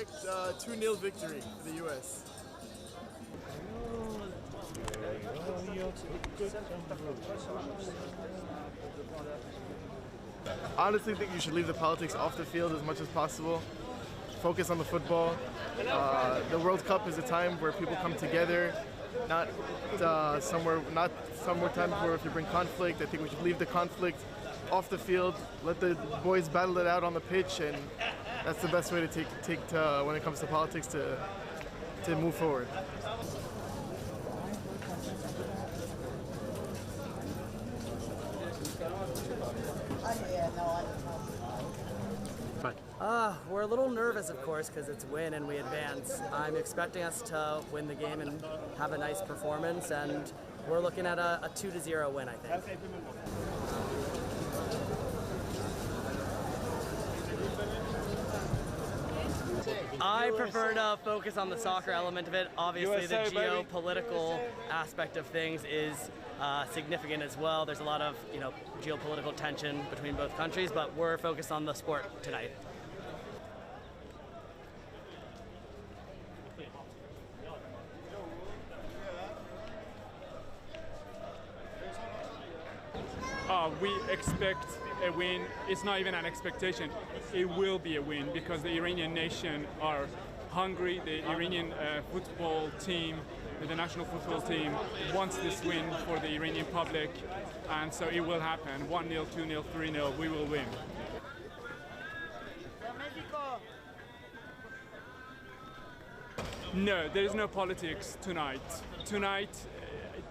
expect a 2-0 victory for the US. Honestly, I think you should leave the politics off the field as much as possible. Focus on the football. The World Cup is a time where people come together, not somewhere times where if you bring conflict. I think we should leave the conflict off the field, let the boys battle it out on the pitch, and that's the best way to take when it comes to politics to move forward. We're a little nervous, of course, because it's win and we advance. I'm expecting us to win the game and have a nice performance, and we're looking at a 2-0 win, I think. I prefer to focus on the soccer element of it. Obviously, the geopolitical aspect of things is significant as well. There's a lot of, geopolitical tension between both countries, but we're focused on the sport tonight. We expect a win. It's not even an expectation. It will be a win because the Iranian nation are hungry. The Iranian football team, the national football team, wants this win for the Iranian public, and so it will happen. 1-0, 2-0, 3-0, we will win. No, there is no politics tonight. Tonight,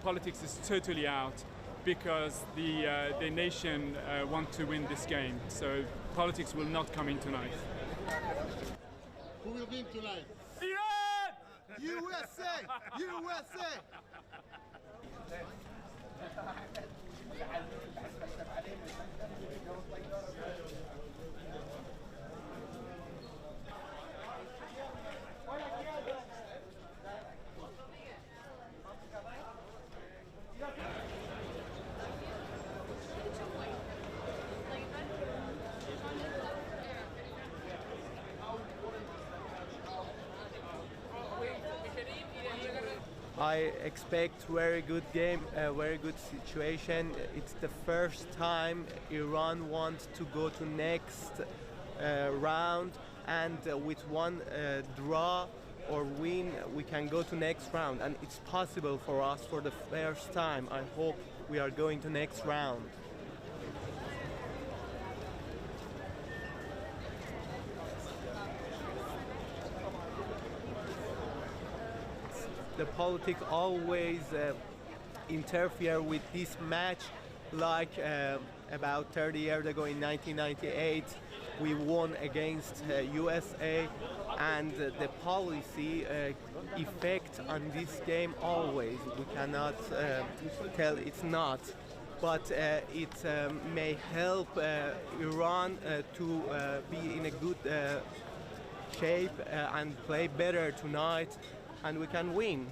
politics is totally out, because the nation want to win this game. So politics will not come in tonight. Who will win tonight? Iran! USA! USA! I expect very good game, a very good situation. It's the first time Iran wants to go to next round, and with one draw or win, we can go to next round. And it's possible for us for the first time. I hope we are going to next round. The politics always interfere with this match, like about 30 years ago in 1998, we won against USA, and the policy effect on this game always, we cannot tell it's not, but it may help Iran to be in a good shape and play better tonight, and we can win.